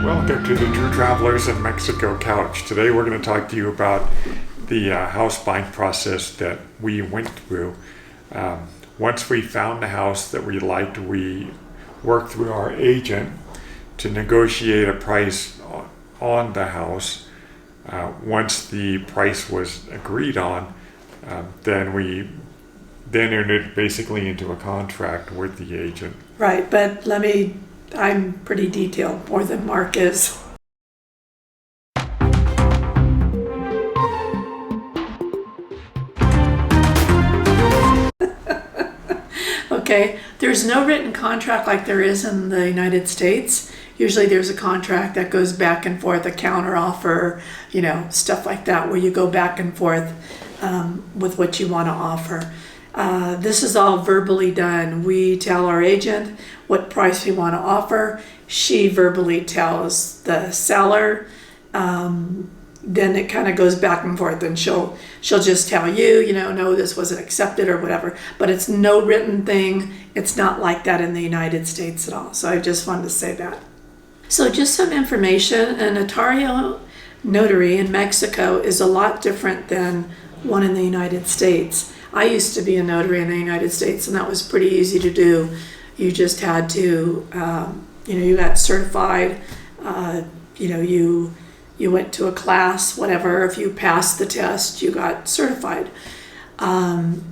Welcome to the True Travelers in Mexico Couch. Today we're going to talk to you about the house buying process that we went through. Once we found the house that we liked, we worked through our agent to negotiate a price on the house. Once the price was agreed on, then we entered basically into a contract with the agent. Right, but I'm pretty detailed, more than Mark is. Okay, there's no written contract like there is in the United States. Usually there's a contract that goes back and forth, a counter offer, stuff like that, where you go back and forth with what you want to offer. This is all verbally done. We tell our agent what price we want to offer. She verbally tells the seller. Then it kind of goes back and forth, and she'll just tell you, no, this wasn't accepted or whatever. But it's no written thing. It's not like that in the United States at all. So I just wanted to say that. So just some information. A notary in Mexico is a lot different than one in the United States. I used to be a notary in the United States, and that was pretty easy to do. You just had to, you got certified, you went to a class, whatever. If you passed the test, you got certified.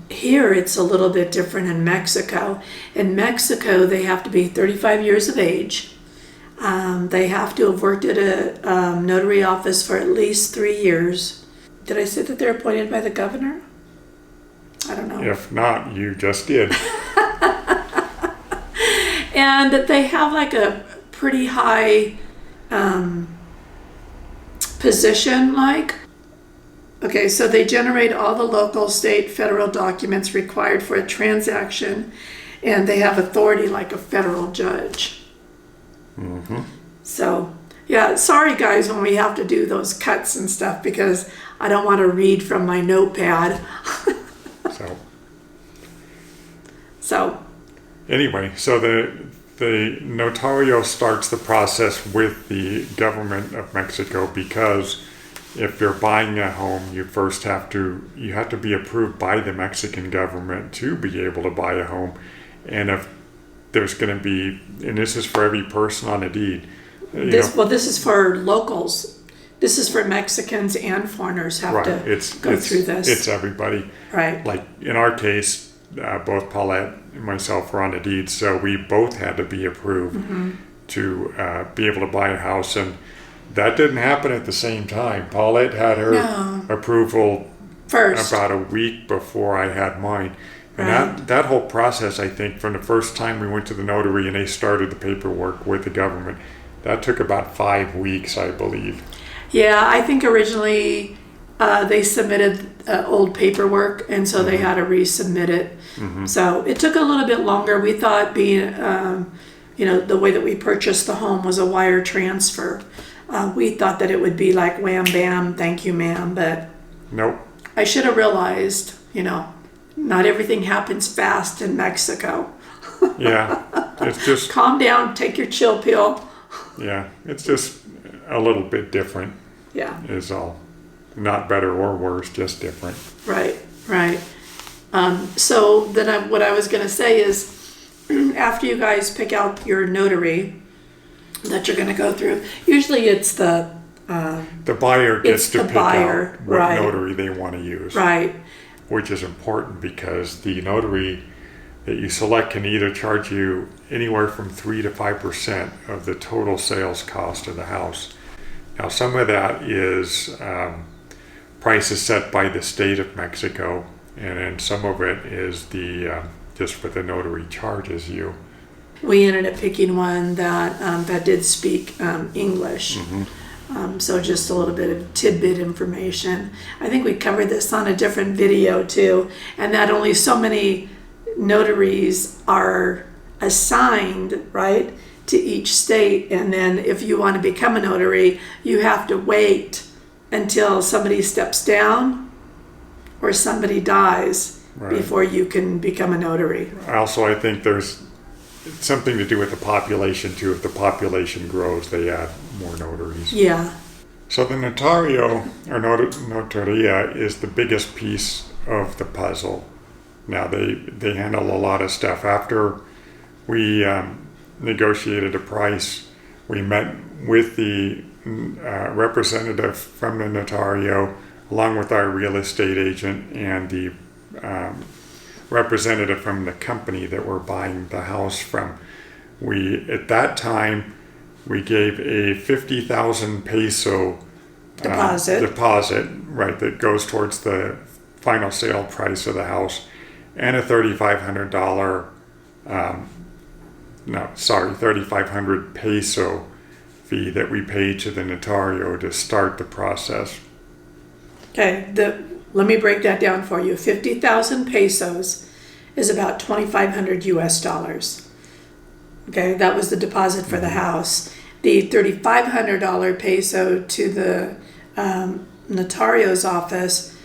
Here, it's a little bit different in Mexico. In Mexico, they have to be 35 years of age. They have to have worked at a notary office for at least 3 years. Did I say that they're appointed by the governor? I don't know. If not, you just did. And they have like a pretty high position, like. Okay, so they generate all the local, state, federal documents required for a transaction, and they have authority like a federal judge. Mm-hmm. So, yeah, sorry guys when we have to do those cuts and stuff, because I don't want to read from my notepad. So anyway, so the notario starts the process with the government of Mexico, because if you're buying a home, you have to be approved by the Mexican government to be able to buy a home. And if there's going to be, and this is for every person on a deed. This is for locals. This is for Mexicans and foreigners have to go through this. It's everybody. Right. Like in our case, both Paulette and myself were on a deed, so we both had to be approved to be able to buy a house, and that didn't happen at the same time. Paulette had her approval first, about a week before I had mine. And that whole process, I think, from the first time we went to the notary and they started the paperwork with the government, that took about 5 weeks, I believe. Yeah, I think originally they submitted old paperwork, and so they had to resubmit it. Mm-hmm. So it took a little bit longer. We thought being, the way that we purchased the home was a wire transfer. We thought that it would be like wham bam, thank you ma'am, but nope. I should have realized, not everything happens fast in Mexico. Yeah, it's just... Calm down, take your chill pill. Yeah, it's just a little bit different. Yeah. Is all. Not better or worse, just different. Right. So then what I was going to say is, after you guys pick out your notary that you're going to go through, usually it's the buyer gets to pick out what right. notary they want to use. Right. Which is important, because the notary that you select can either charge you anywhere from 3 to 5% of the total sales cost of the house. Now, some of that is prices set by the state of Mexico, and then some of it is just what the notary charges you. We ended up picking one that did speak English. Mm-hmm. So just a little bit of tidbit information. I think we covered this on a different video too, and that only so many notaries are assigned, right, to each state. And then if you want to become a notary, you have to wait until somebody steps down or somebody dies before you can become a notary. Also, I think there's it's something to do with the population too. If the population grows, they add more notaries. Yeah. So the notario, or notaria, is the biggest piece of the puzzle. Now they handle a lot of stuff. After we negotiated a price, we met with the representative from the notario, along with our real estate agent and the representative from the company that we're buying the house from. At that time, we gave a 50,000 peso deposit, right, that goes towards the final sale price of the house, and a $3,500 3,500 peso fee that we paid to the notario to start the process. Okay, let me break that down for you. 50,000 pesos is about 2,500 US dollars. Okay, that was the deposit for the house. The $3,500 peso to the notario's office,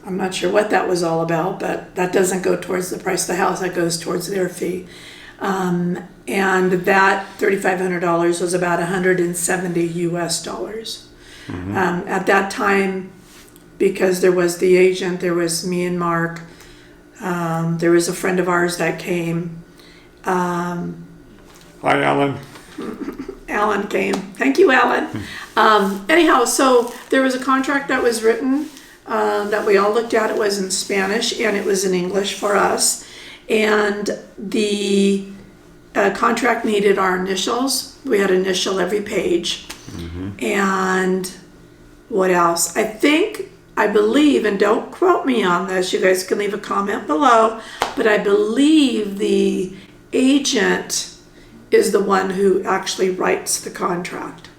I'm not sure what that was all about, but that doesn't go towards the price of the house, that goes towards their fee. And that $3,500 was about 170 US dollars. At that time, because there was the agent, there was me and Mark, there was a friend of ours that came. Hi, Alan. Alan came. Thank you, Alan. Anyhow, so there was a contract that was written that we all looked at. It was in Spanish and it was in English for us. And the contract needed our initials. We had initial every page. And what else? I believe, and don't quote me on this, you guys can leave a comment below, but I believe the agent is the one who actually writes the contract.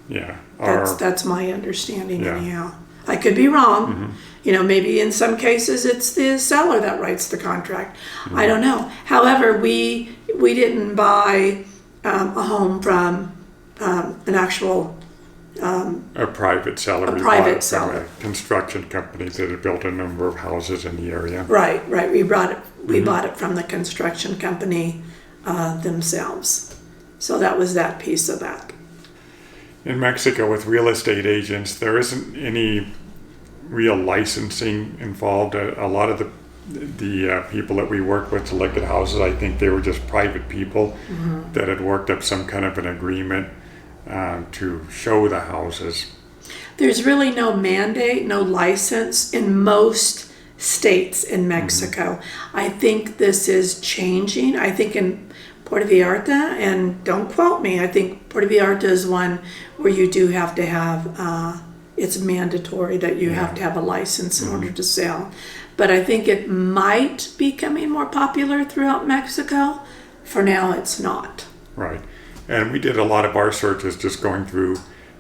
Yeah. That's my understanding, Yeah. anyhow. I could be wrong. You know, maybe in some cases it's the seller that writes the contract. I don't know. However, we didn't buy a home from an actual A private seller. A private seller. From a construction company that had built a number of houses in the area. Right. We bought it from the construction company themselves. So that was that piece of that. In Mexico, with real estate agents, there isn't any real licensing involved. A lot of the people that we worked with to look at houses, I think they were just private people that had worked up some kind of an agreement to show the houses. There's really no mandate, no license in most states in Mexico. I think this is changing. I think in Puerto Vallarta, and don't quote me, I think Puerto Vallarta is one where you do have to have, it's mandatory that you have to have a license in order to sell. But I think it might be becoming more popular throughout Mexico. For now, it's not. Right. And we did a lot of our searches just going through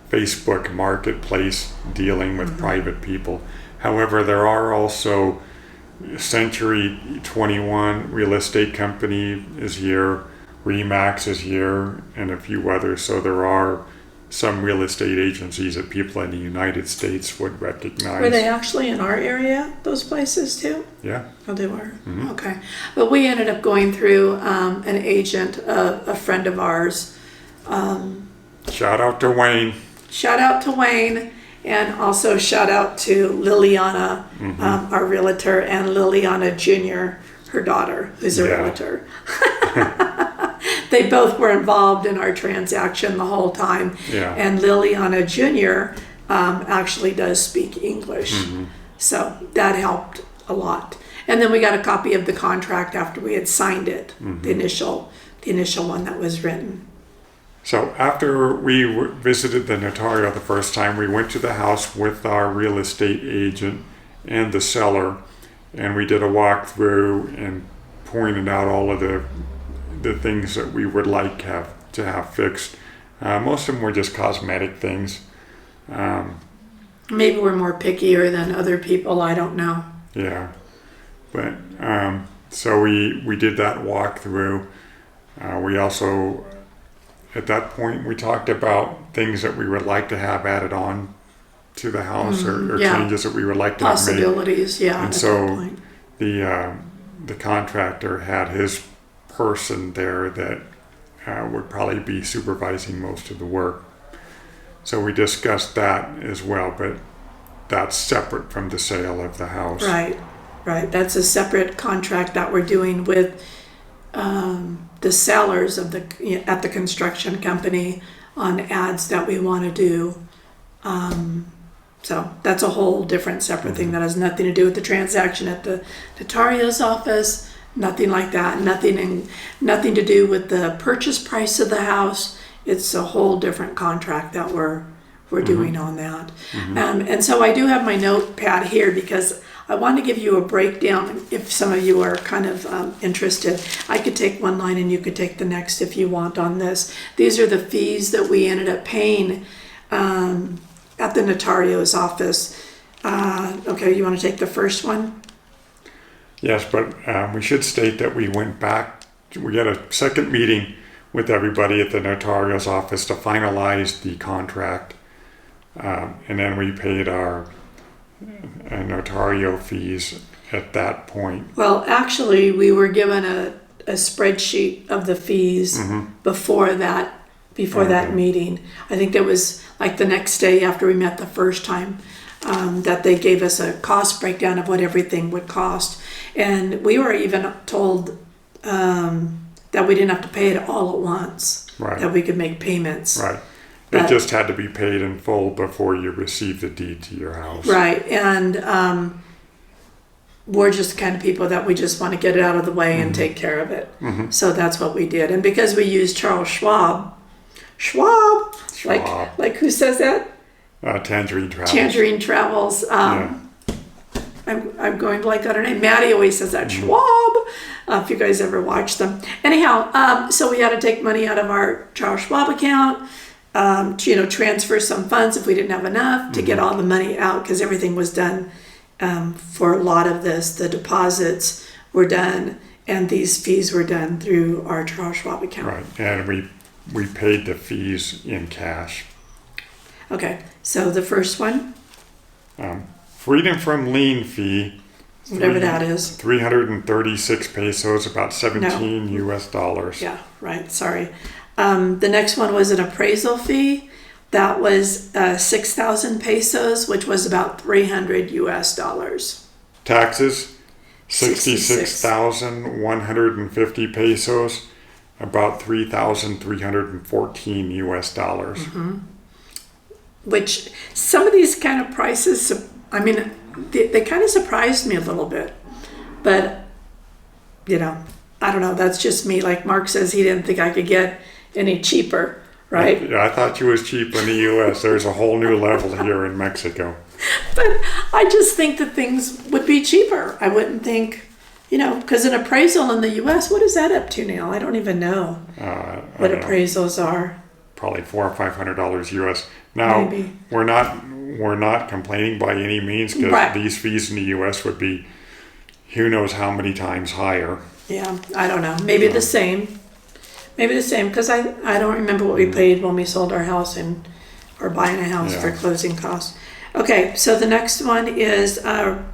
Facebook Marketplace, dealing with private people. However, there are also Century 21 Real Estate Company is here, Remax is here, and a few others. So there are some real estate agencies that people in the United States would recognize. Were they actually in our area, those places too? Yeah. Oh, they were? Okay. But we ended up going through an agent, a friend of ours. Shout out to Wayne. Shout out to Wayne, and also shout out to Liliana, our realtor, and Liliana Jr., her daughter, who's a realtor. They both were involved in our transaction the whole time. Yeah. And Liliana Jr. Actually does speak English. So that helped a lot. And then we got a copy of the contract after we had signed it, the initial one that was written. So after we visited the notario the first time, we went to the house with our real estate agent and the seller, and we did a walkthrough and pointed out all of the things that we would like to have fixed. Most of them were just cosmetic things. Maybe we're more pickier than other people, I don't know. Yeah, but so we did that walkthrough. We also, at that point, we talked about things that we would like to have added on to the house, or changes that we would like to have made. Possibilities, yeah. And at so that point. the contractor had his person there that would probably be supervising most of the work. So we discussed that as well, but that's separate from the sale of the house. Right. That's a separate contract that we're doing with the sellers of at the construction company on ads that we want to do. So that's a whole different separate thing that has nothing to do with the transaction at the notario's office. Nothing like that. Nothing to do with the purchase price of the house. It's a whole different contract that we're doing on that. And so I do have my notepad here because I want to give you a breakdown if some of you are kind of interested. I could take one line and you could take the next if you want on this. These are the fees that we ended up paying at the notario's office. Okay, you want to take the first one? Yes, but we should state that we went back, we had a second meeting with everybody at the notario's office to finalize the contract. And then we paid our notario fees at that point. Well, actually, we were given a spreadsheet of the fees before that meeting. I think it was like the next day after we met the first time that they gave us a cost breakdown of what everything would cost. And we were even told that we didn't have to pay it all at once, that we could make payments. Right. It just had to be paid in full before you received the deed to your house. Right. And we're just the kind of people that we just want to get it out of the way and take care of it. So that's what we did. And because we used Charles Schwab, like who says that? Tangerine Travels. Tangerine Travels. I'm going blank on her name. Maddie always says that. Schwab. If you guys ever watch them. Anyhow, so we had to take money out of our Charles Schwab account. Transfer some funds if we didn't have enough to get all the money out because everything was done for a lot of this. The deposits were done and these fees were done through our Charles Schwab account. Right, and we paid the fees in cash. Okay, so the first one? Freedom from lien fee. Whatever that is. 336 pesos, about 17 US dollars. Yeah, right, sorry. The next one was an appraisal fee. That was 6,000 pesos, which was about 300 US dollars. Taxes, 66,150 pesos, about 3,314 US dollars. Which some of these kind of prices, I mean, they kind of surprised me a little bit. But, I don't know, that's just me. Like Mark says, he didn't think I could get any cheaper, right? I thought you was cheap in the U.S. There's a whole new level here in Mexico. But I just think that things would be cheaper. I wouldn't think, because an appraisal in the U.S., what is that up to now? I don't even know what appraisals are. Probably $400 or $500 U.S. Now, maybe. we're not complaining by any means because these fees in the U.S. would be who knows how many times higher. Yeah, I don't know. Maybe the same. Maybe the same, because I don't remember what we paid when we sold our house or buying a house for closing costs. Okay, so the next one is a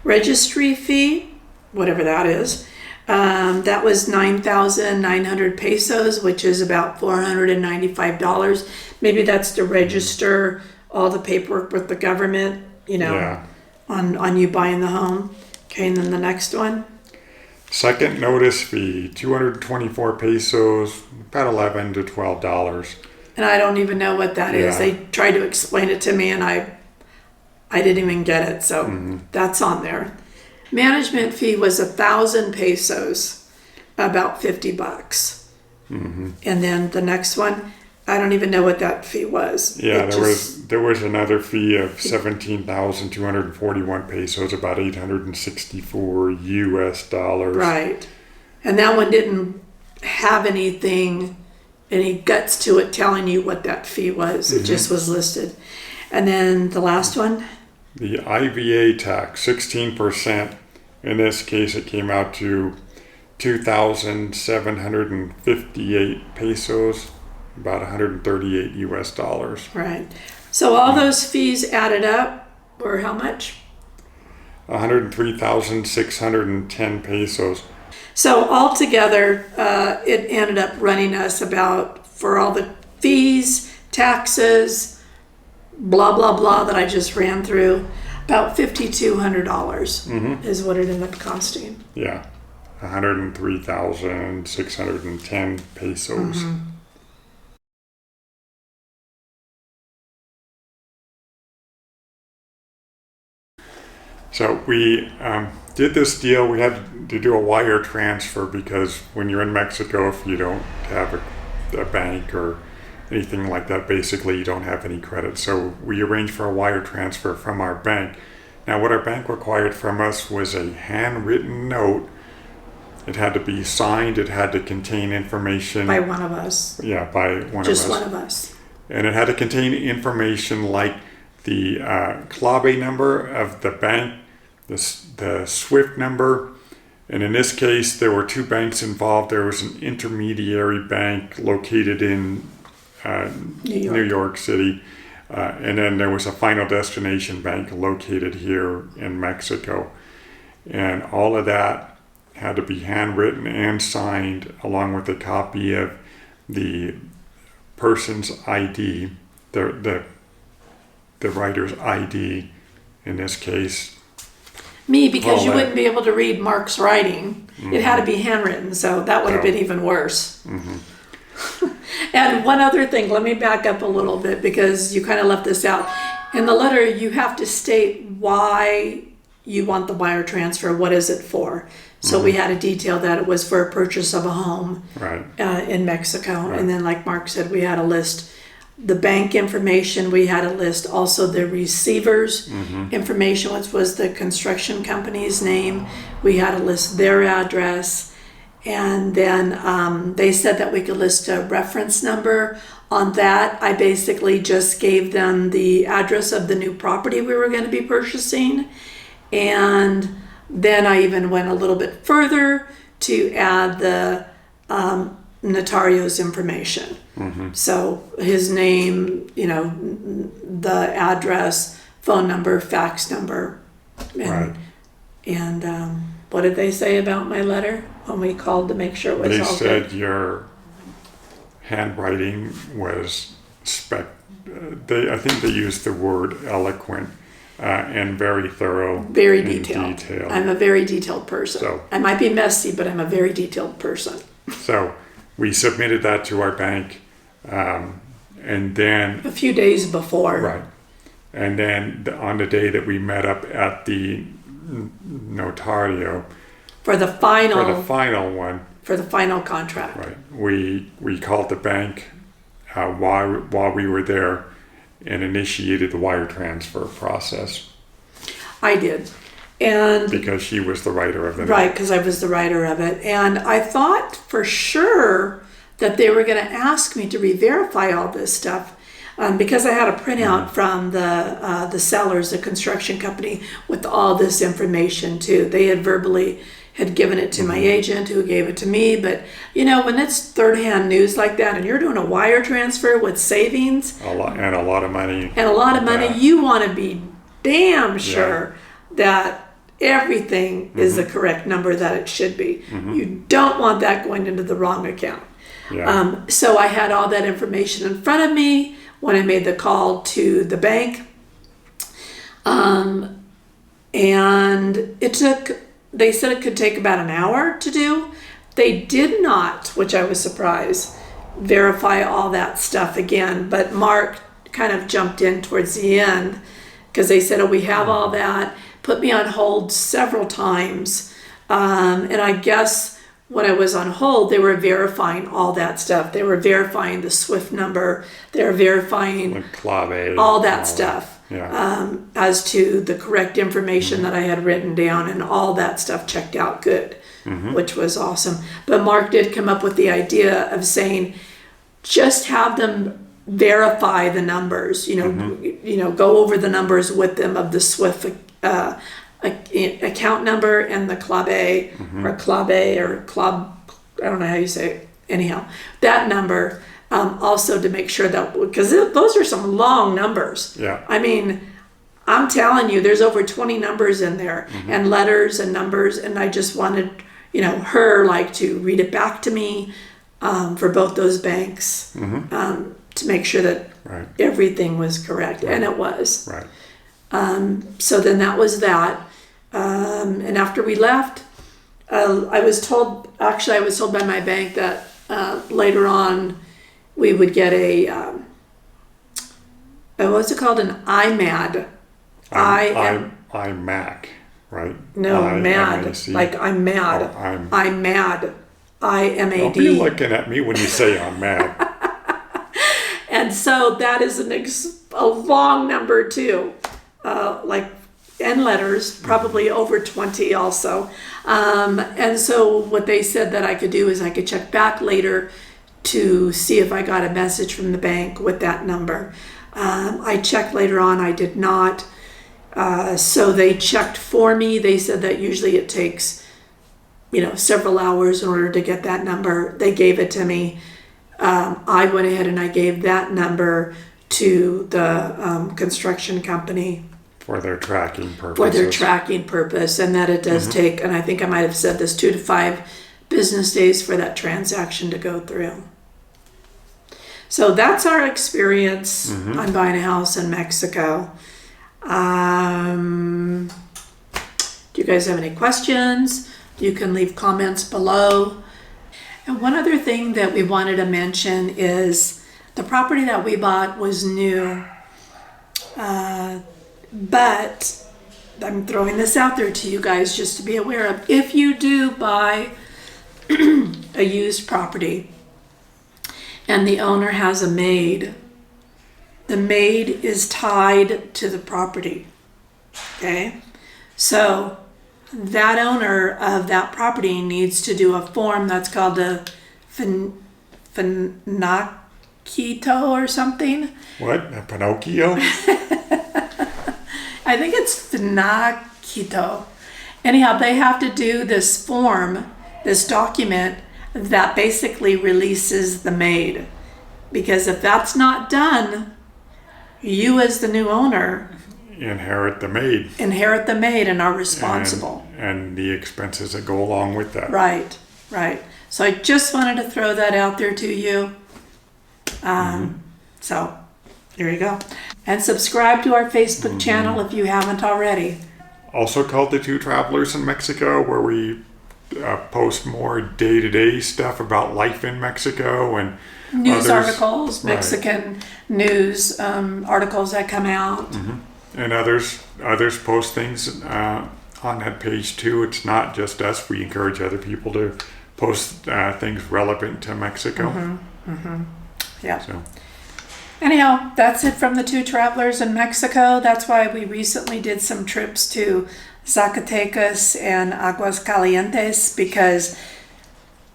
registry fee, whatever that is. That was 9,900 pesos, which is about $495. Maybe that's to register all the paperwork with the government, on you buying the home. Okay, and then the next one. Second notice fee, 224 pesos, about $11 to $12. And I don't even know what that is. They tried to explain it to me and I didn't even get it. So that's on there. Management fee was 1,000 pesos, about $50. And then the next one, I don't even know what that fee was. Yeah, there was another fee of 17,241 pesos, about 864 US dollars. Right. And that one didn't have any guts to it telling you what that fee was. It just was listed. And then the last one? The IVA tax, 16%. In this case, it came out to 2,758 pesos. About 138 US dollars. Right. So all those fees added up were how much? 103,610 pesos. So altogether, it ended up running us about, for all the fees, taxes, blah, blah, blah that I just ran through, about $5,200 is what it ended up costing. Yeah, 103,610 pesos. So we did this deal. We had to do a wire transfer because when you're in Mexico, if you don't have a bank or anything like that, basically you don't have any credit. So we arranged for a wire transfer from our bank. Now, what our bank required from us was a handwritten note. It had to be signed. It had to contain information. By one of us. Yeah, by one of us. Just one of us. And it had to contain information like the clave number of the bank, the SWIFT number, and in this case there were two banks involved. There was an intermediary bank located in New York City, and then there was a final destination bank located here in Mexico. And all of that had to be handwritten and signed along with a copy of the person's ID, the writer's ID in this case. Me, because you wouldn't be able to read Mark's writing. It had to be handwritten, so that would have been even worse. And one other thing, let me back up a little bit because you kind of left this out. In the letter, you have to state why you want the wire transfer. What is it for? So we had to detail that it was for a purchase of a home in Mexico. And then like Mark said, we had to list the bank information. We had to list also the receiver's information, which was the construction company's name. We had to list their address. And then they said that we could list a reference number. On that, I basically just gave them the address of the new property we were going to be purchasing. And then I even went a little bit further to add the notario's information. So his name, the address, phone number, fax number. And what did they say about my letter when we called to make sure it was all good? They said your handwriting was I think they used the word eloquent and very thorough. Very detailed. I'm a very detailed person. So, I might be messy, but I'm a very detailed person. So we submitted that to our bank, and then a few days before. Right. And then on the day that we met up at the notario for the final contract. Right. We called the bank while we were there and initiated the wire transfer process. I did. And because she was the writer of the note. Right, because I was the writer of it. And I thought for sure that they were going to ask me to re-verify all this stuff. Because I had a printout from the sellers, the construction company, with all this information too. They had verbally given it to my agent, who gave it to me. But when it's third-hand news like that, and you're doing a wire transfer with savings, a lot of money, you want to be damn sure that everything is the correct number that it should be. You don't want that going into the wrong account. So I had all that information in front of me when I made the call to the bank. And they said it could take about an hour to do. They did not, which I was surprised, verify all that stuff again. But Mark kind of jumped in towards the end because they said, we have all that, put me on hold several times. And I guess when I was on hold, they were verifying all that stuff. They were verifying the SWIFT number. They were verifying all that stuff as to the correct information that I had written down, and all that stuff checked out good, which was awesome. But Mark did come up with the idea of saying, just have them verify the numbers. Go over the numbers with them of the SWIFT account number and the clave or club, I don't know how you say it. Anyhow, that number, also to make sure that, because those are some long numbers. I mean, I'm telling you, there's over 20 numbers in there, and letters and numbers, and I just wanted, her like to read it back to me for both those banks to make sure that Right. everything was correct, and it was. Right. So then that was that. And after we left, I was told by my bank that later on we would get what's it called? An IMAD. I'm Mac, right? No, mad. M-A-C. Like I'm mad. Oh, I'm mad. IMAD. Don't be looking at me when you say I'm mad. And so that is a long number too. Like N letters, probably over 20 also. And so what they said that I could do is I could check back later to see if I got a message from the bank with that number. I checked later on, I did not. So they checked for me. They said that usually it takes, several hours in order to get that number. They gave it to me. I went ahead and I gave that number to the construction company For their tracking purposes. And that it does take, and I think I might have said this, 2 to 5 business days for that transaction to go through. So that's our experience on buying a house in Mexico. Do you guys have any questions? You can leave comments below. And one other thing that we wanted to mention is the property that we bought was new. But I'm throwing this out there to you guys just to be aware of. If you do buy a used property and the owner has a maid, the maid is tied to the property. Okay? So that owner of that property needs to do a form that's called a Finocchio or something. What? A Pinocchio? I think it's Finocchio. Anyhow, they have to do this form, this document that basically releases the maid. Because if that's not done, you as the new owner Inherit the maid. And are responsible. And the expenses that go along with that. Right. So I just wanted to throw that out there to you. So there you go. And subscribe to our Facebook channel if you haven't already. Also called The Two Travelers in Mexico, where we post more day-to-day stuff about life in Mexico and News others, articles, Mexican news articles that come out. And others post things on that page too. It's not just us. We encourage other people to post things relevant to Mexico. Yeah. So. Anyhow, that's it from the Two Travelers in Mexico. That's why we recently did some trips to Zacatecas and Aguascalientes, because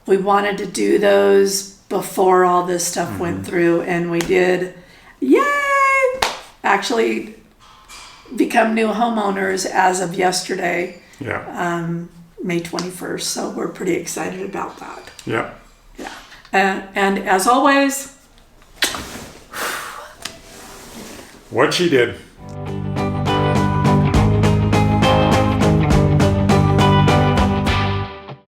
we wanted to do those before all this stuff went through, and we did. Yay! Actually become new homeowners as of yesterday, May 21st. So we're pretty excited about that. Yeah. And as always, What she did.